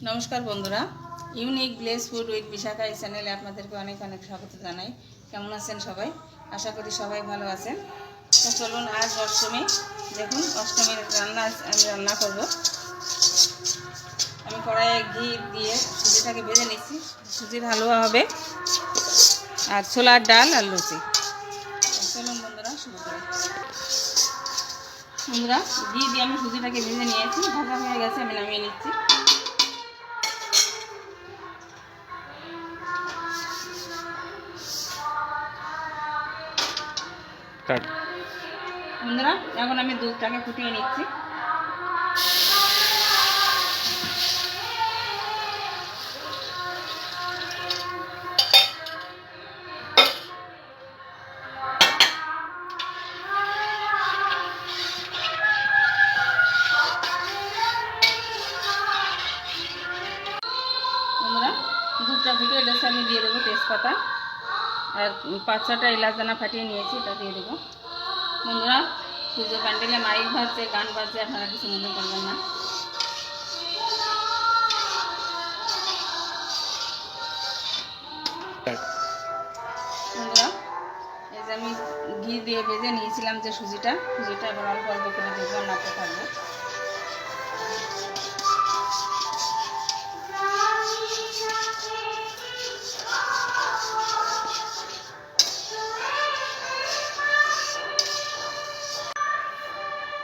নমস্কার বন্ধুরা, unique bless food with Bishakha এই চ্যানেলে আপনাদেরকে অনেক অনেক স্বাগত জানাই। কেমন আছেন সবাই? আশা করি সবাই ভালো আছেন। তো চলুন, আজ অষ্টমী। দেখুন, অষ্টমীর আমি রান্না করব। আমি কড়াইয়ে ঘি দিয়ে সুজিটাকে ভেজে নিচ্ছি। সুজির হালুয়া হবে আর ছোলার ডাল আর লুচি। চলুন বন্ধুরা, শুরু করি। বন্ধুরা, ঘি দিয়ে আমি সুজিটাকে ভেজে নিয়েছি, ভাজা হয়ে গেছে, আমি নামিয়ে নিচ্ছি। বন্ধুরা, এখন আমি দুধটাকে ফুটিয়ে নিচ্ছি। বন্ধুরা, দুধটা ফুটিয়ে গেছে, আমি দিয়ে দেবো তেজপাতা আর 5-6টা এলাচ দানা ফাটিয়ে নিয়েছি, এটা দিয়ে দেবো। বন্ধুরা, পুজো প্যান্ডেলে মাইক বাজছে, গান বাজছে, আপনারা কিছু মনে করবেন না। বন্ধুরা, এই যে আমি ঘি দিয়ে ভেজে নিয়েছিলাম যে সুজিটা এবার অল্প অল্প করে দেবো, নাড়তে থাকবো।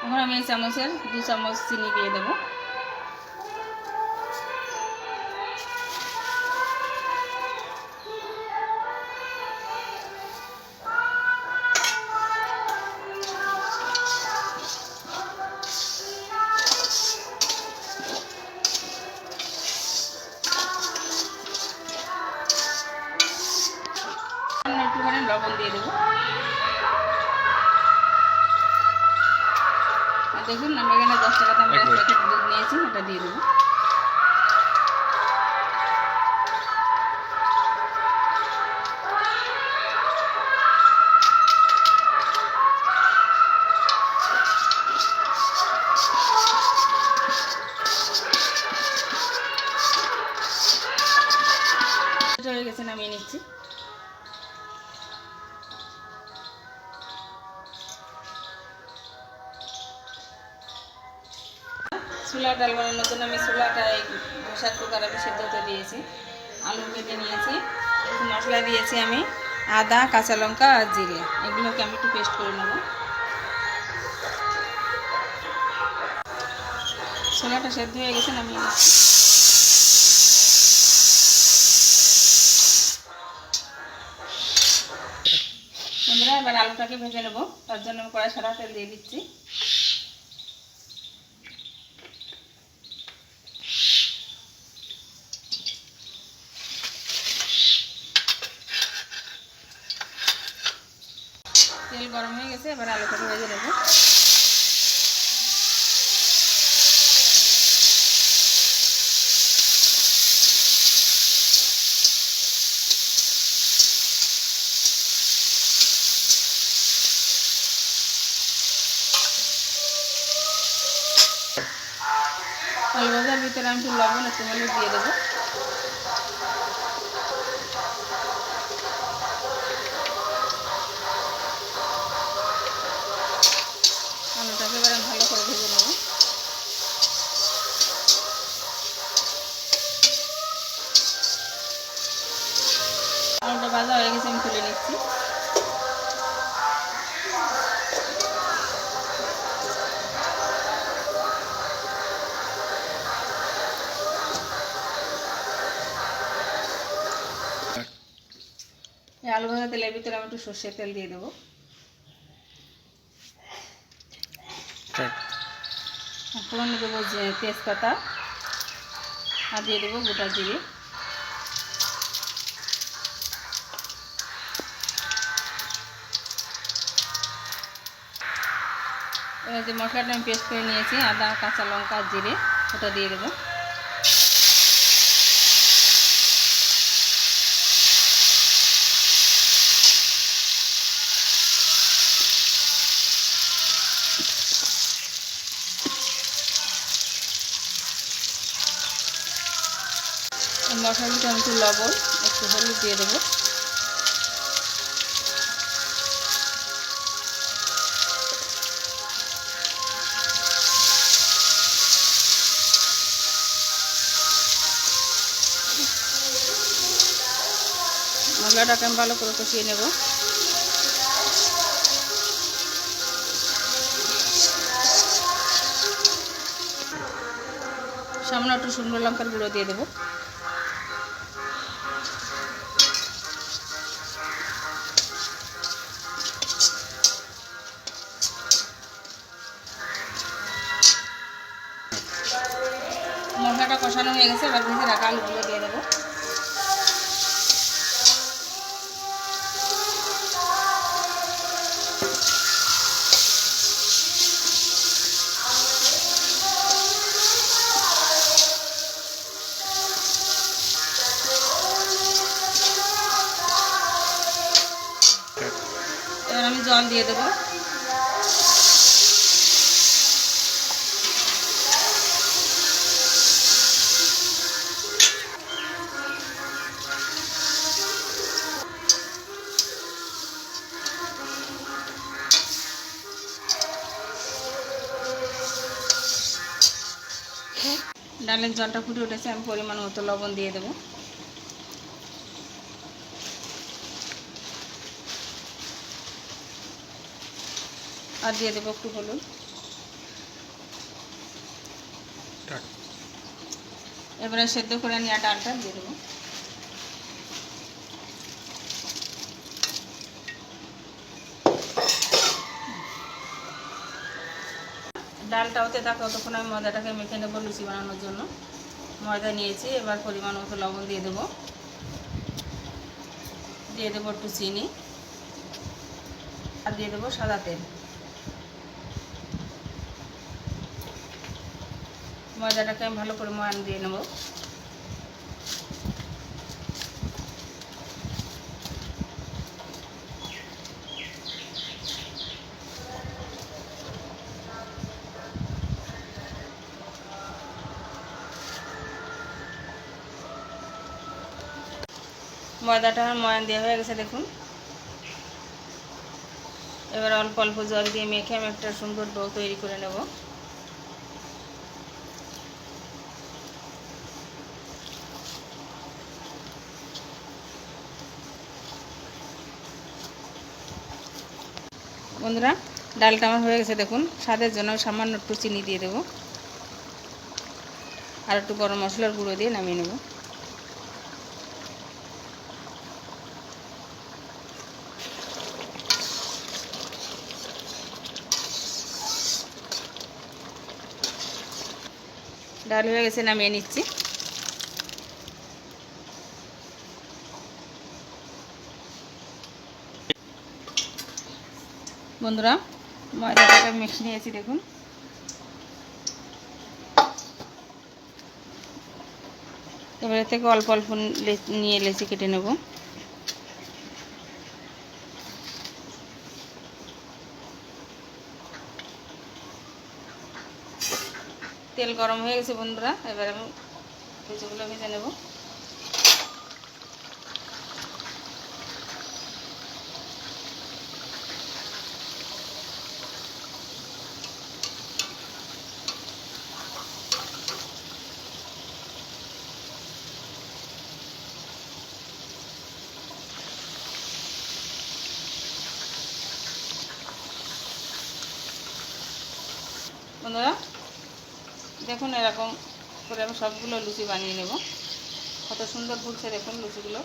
এখন আমি এই চামচের 2 চামচ চিনি দিয়ে দেবো। একটুখানি লবণ দিয়ে দেবো। আর দেখুন, আমি এখানে 10 টাকা দামের এক প্যাকেট দুধ নিয়েছি, এটা দিয়ে দেবো। হয়ে গেছে, নামিয়ে নিচ্ছি। ছোলার ডাল বানানোর জন্য আমি ছোলাটা এই প্রেসার কুকারে সেদ্ধ হতে দিয়েছি। আলু কেটে নিয়েছি, একটু মশলা দিয়েছি আমি, আদা, কাঁচা লঙ্কা আর জিরে, এগুলোকে আমি একটু পেস্ট করে নেব। ছোলাটা সেদ্ধ হয়ে গেছে, নামিয়ে নিচ্ছি। বন্ধুরা, এবার আলুটাকে ভেজে নেব, তার জন্য আমি কড়াই সাদা তেল দিয়ে দিচ্ছি। তেল গরম হয়ে গেছে, এবার আলুটাকে ভেজে নেব। আলু ভাজার ভিতরে আমি একটু লবণ একটু হলুদ দিয়ে দেবো। আলুটাকে এবার ভালো করে ভেজে নেব। আলুটা ভাজা হয়ে গেছে, আমি তুলে নিচ্ছি। এই আলু ভাজা তেলের ভিতরে আমি একটু সর্ষের তেল দিয়ে দেবো। ফোড়নে দেবো যে তেজপাতা, আর দিয়ে দেবো গোটা জিরে। এবার যে মশলাটা আমি পেস্ট করে নিয়েছি, আদা, কাঁচা লঙ্কা, জিরে, ওটা দিয়ে দেবো। মশলার টমেটো লবণ একটু হলুদ দিয়ে দেবো। মশলাটাকে আমি ভালো করে কষিয়ে নেব। সামান্য একটু শুকনো লঙ্কার গুঁড়ো দিয়ে দেবো। মশলাটা কষানো হয়ে গেছে, এবার ভেজে রাখা আলুগুলো দিয়ে দেবো। এবার আমি জল দিয়ে দেবো। ডালের জলটা ফুটে উঠেছে, আমি পরিমাণ মতো লবণ দিয়ে দেবো। আর দিয়ে দেবো একটু হলুদ। এবারে সেদ্ধ করে নেওয়া ডালটা দিয়ে দেবো। ডালটা হতে থাকে ততক্ষণ আমি ময়দাটাকে মেখে নেবো লুচি বানানোর জন্য। ময়দা নিয়েছি, এবার পরিমাণ মতো লবণ দিয়ে দেবো। দিয়ে দেবো একটু চিনি আর দিয়ে দেবো সাদা তেল। ময়দাটাকে আমি ভালো করে ময়ান দিয়ে নেব। ময়দাটা ময়ান দেওয়া হয়ে গেছে দেখুন। এবার অল্প অল্প জল দিয়ে মেখে আমি একটা সুন্দর ডো তৈরি করে নেব। বন্ধুরা, ডালটা আমার হয়ে গেছে দেখুন। স্বাদের জন্য সামান্য একটু চিনি দিয়ে দেবো আর একটু গরম মশলার গুঁড়ো দিয়ে নামিয়ে নেব। ডাল হয়ে গেছে, নামিয়ে নিচ্ছি। বন্ধুরা, ময়দাটাকে মেখে নিয়েছি দেখুন। এবারে থেকে অল্প অল্প নিয়ে লেচি কেটে নেব। তেল গরম হয়ে গেছে বন্ধুরা, এবার আমি লুচিগুলো ভেজে নেব। বন্ধুরা দেখুন, এরকম করে আমি সবগুলো লুচি বানিয়ে নেব। কত সুন্দর ফুলছে দেখুন লুচিগুলো।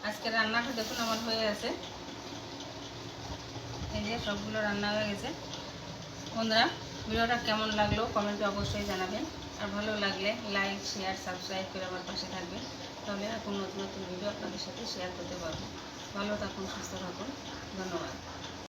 আজকে রান্নাটা দেখুন আমার হয়ে আছে। এই যে সবগুলো রান্না হয়ে গেছে। বন্ধুরা, ভিডিওটা কেমন লাগলো কমেন্টে অবশ্যই জানাবেন। আর ভালো লাগলে লাইক, শেয়ার, সাবস্ক্রাইব করে আমার পাশে থাকবেন। তাহলে এখন নতুন নতুন ভিডিও আপনাদের সাথে শেয়ার করতে পারবো। ভালো থাকুন, সুস্থ থাকুন। ধন্যবাদ।